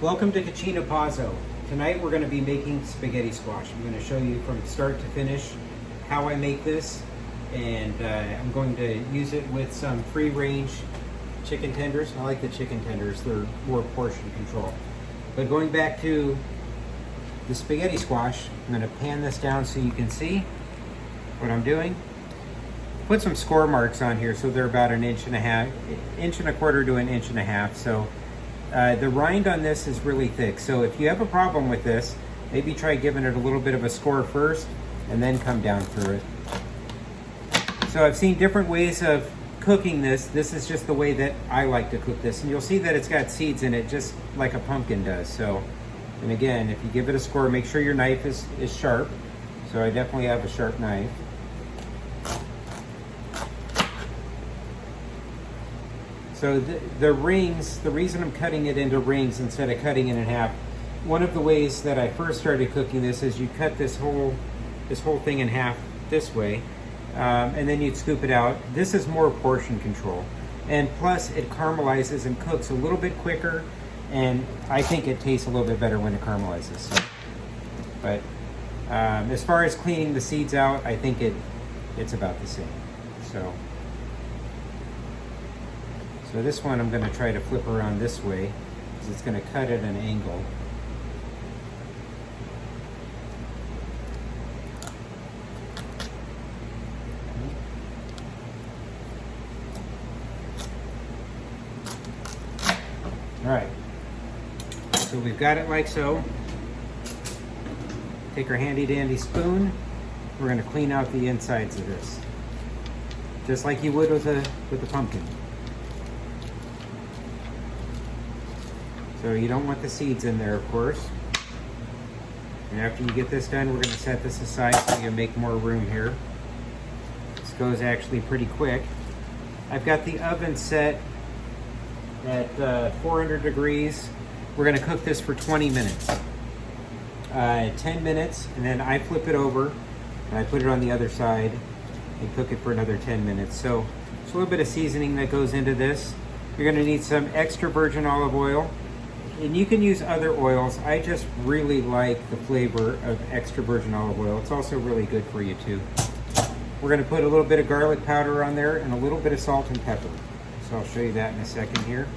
Welcome to Cucina Pazzo. Tonight we're going to be making spaghetti squash. I'm going to show you from start to finish how I make this, and I'm going to use it with some free-range chicken tenders. I like the chicken tenders, they're more portion control. But going back to the spaghetti squash, I'm going to pan this down so you can see what I'm doing. Put some score marks on here so they're about 1.5 inches to 1.5 inches. So the rind on this is really thick. So if you have a problem with this, maybe try giving it a little bit of a score first and then come down through it. So I've seen different ways of cooking this. This is just the way that I like to cook this. And you'll see that it's got seeds in it just like a pumpkin does. So, and again, if you give it a score, make sure your knife is sharp. So I definitely have a sharp knife. So the rings, the reason I'm cutting it into rings instead of cutting it in half, one of the ways that I first started cooking this is you cut this whole thing in half this way, and then you'd scoop it out. This is more portion control. And plus it caramelizes and cooks a little bit quicker, and I think it tastes a little bit better when it caramelizes. So, but as far as cleaning the seeds out, I think it's about the same. So this one I'm going to try to flip around this way because it's going to cut at an angle. All right, so we've got it like so. Take our handy dandy spoon. We're going to clean out the insides of this, just like you would with the pumpkin. So you don't want the seeds in there, of course. And after you get this done, we're going to set this aside so you can make more room here. This goes actually pretty quick. I've got the oven set at 400 degrees. We're going to cook this for 20 minutes. 10 minutes, and then I flip it over and I put it on the other side and cook it for another 10 minutes. So there's a little bit of seasoning that goes into this. You're going to need some extra virgin olive oil. And you can use other oils. I just really like the flavor of extra virgin olive oil. It's also really good for you too. We're going to put a little bit of garlic powder on there and a little bit of salt and pepper. So I'll show you that in a second here.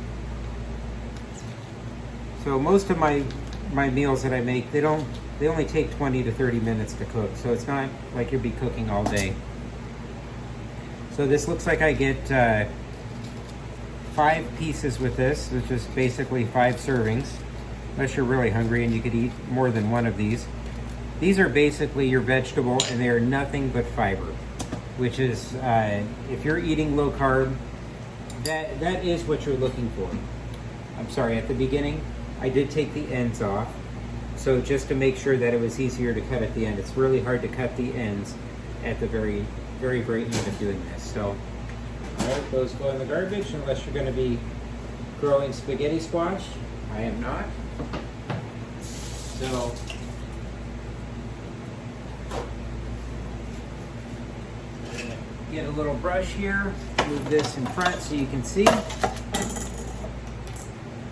So most of my meals that I make, they only take 20 to 30 minutes to cook. So it's not like you'll be cooking all day. So this looks like I get 5 pieces with this, which is basically 5 servings, unless you're really hungry and you could eat more than one of these. These are basically your vegetable, and they are nothing but fiber, which is, if you're eating low carb, that is what you're looking for. I'm sorry, at the beginning, I did take the ends off, so just to make sure that it was easier to cut at the end. It's really hard to cut the ends at the very, very, very end of doing this. So. Alright, those go in the garbage unless you're going to be growing spaghetti squash. I am not. So, get a little brush here, move this in front so you can see.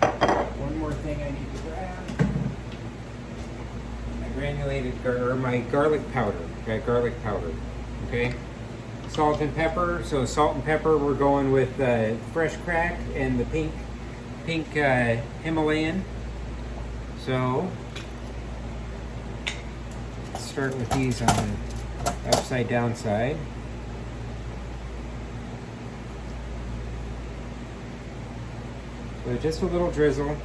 One more thing I need to grab. My my garlic powder. Got garlic powder. Okay. Salt and pepper. So salt and pepper, we're going with fresh cracked and the pink Himalayan. So let's start with these on the upside down side. So just a little drizzle.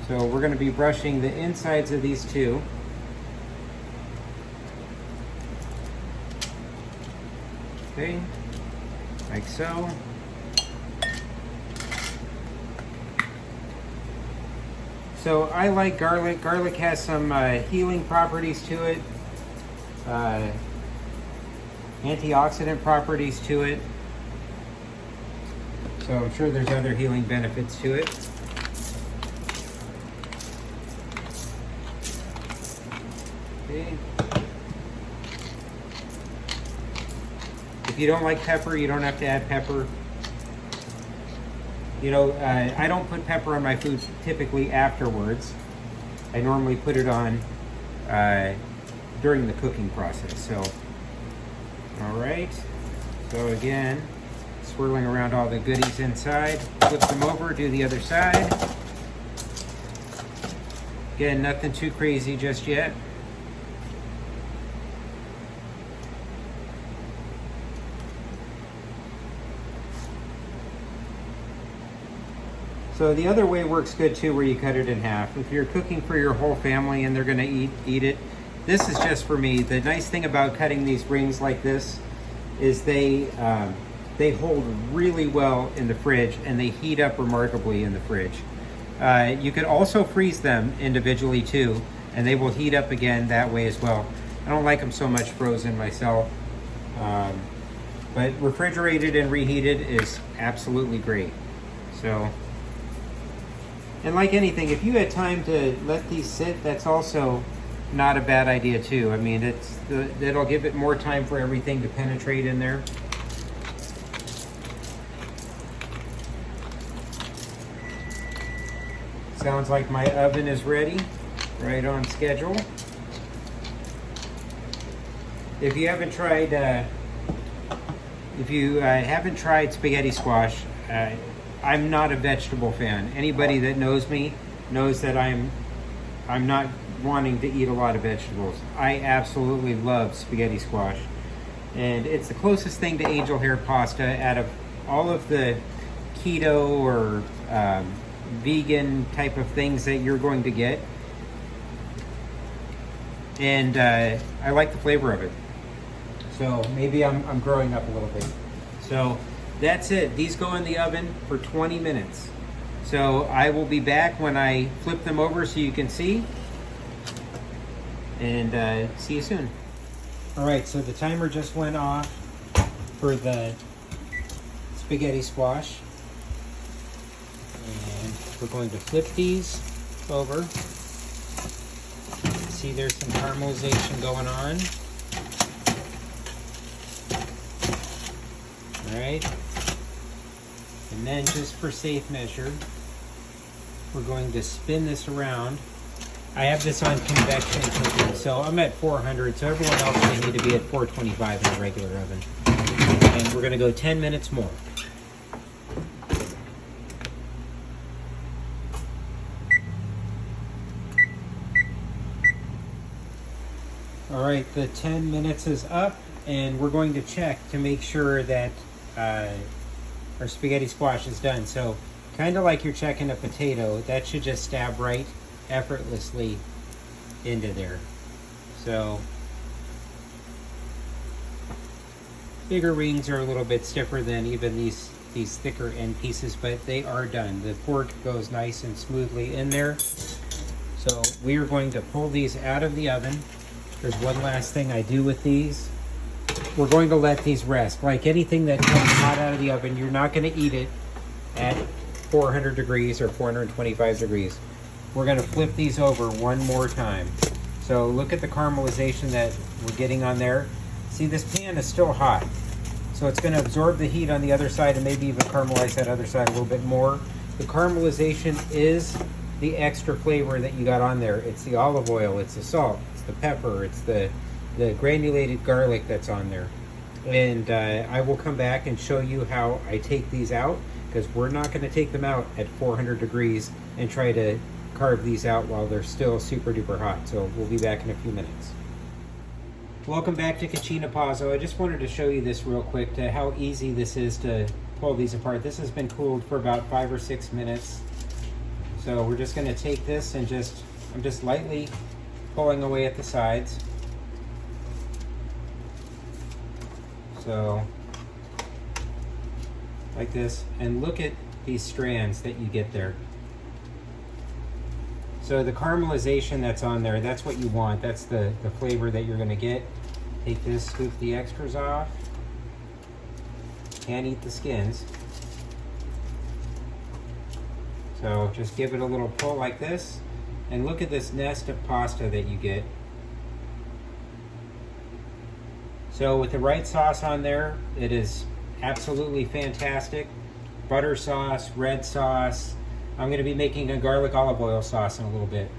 So we're going to be brushing the insides of these two. Okay, like so. So I like garlic. Garlic has some healing properties to it, antioxidant properties to it. So I'm sure there's other healing benefits to it. Okay. If you don't like pepper, you don't have to add pepper. You know, I don't put pepper on my food typically afterwards. I normally put it on during the cooking process. So, all right. So again, swirling around all the goodies inside. Flip them over, do the other side. Again, nothing too crazy just yet. So the other way works good too, where you cut it in half. If you're cooking for your whole family and they're gonna eat it, this is just for me. The nice thing about cutting these rings like this is they hold really well in the fridge and they heat up remarkably in the fridge. You could also freeze them individually too, and they will heat up again that way as well. I don't like them so much frozen myself, but refrigerated and reheated is absolutely great. So. And like anything, if you had time to let these sit, that's also not a bad idea too. I mean, it'll give it more time for everything to penetrate in there. Sounds like my oven is ready, right on schedule. If you haven't tried, spaghetti squash, I'm not a vegetable fan. Anybody that knows me knows that I'm not wanting to eat a lot of vegetables. I absolutely love spaghetti squash. And it's the closest thing to angel hair pasta out of all of the keto or vegan type of things that you're going to get. And I like the flavor of it. So maybe I'm growing up a little bit. So that's it. These go in the oven for 20 minutes. So I will be back when I flip them over so you can see. And see you soon. All right, so the timer just went off for the spaghetti squash. And we're going to flip these over. See, there's some caramelization going on. All right. And then just for safe measure, we're going to spin this around. I have this on convection cooking, so I'm at 400, so everyone else may need to be at 425 in a regular oven. And we're going to go 10 minutes more. All right, the 10 minutes is up, and we're going to check to make sure that our spaghetti squash is done. So kind of like you're checking a potato, that should just stab right effortlessly into there. So bigger rings are a little bit stiffer than even these thicker end pieces, but they are done. The fork goes nice and smoothly in there. So we are going to pull these out of the oven. There's one last thing I do with these. We're going to let these rest. Like anything that comes hot out of the oven, you're not going to eat it at 400 degrees or 425 degrees. We're going to flip these over one more time. So look at the caramelization that we're getting on there. See, this pan is still hot. So it's going to absorb the heat on the other side and maybe even caramelize that other side a little bit more. The caramelization is the extra flavor that you got on there. It's the olive oil, it's the salt, it's the pepper, it's the granulated garlic that's on there. And I will come back and show you how I take these out, because we're not going to take them out at 400 degrees and try to carve these out while they're still super duper hot. So we'll be back in a few minutes. Welcome back to Cucina Pazzo. I just wanted to show you this real quick, to how easy this is to pull these apart. This has been cooled for about 5 or 6 minutes. So we're just going to take this and I'm just lightly pulling away at the sides. So like this, and look at these strands that you get there. So the caramelization that's on there, that's what you want. That's the flavor that you're going to get. Take this, scoop the extras off. Can't eat the skins. So just give it a little pull like this, and look at this nest of pasta that you get. So with the right sauce on there, it is absolutely fantastic. Butter sauce, red sauce. I'm going to be making a garlic olive oil sauce in a little bit.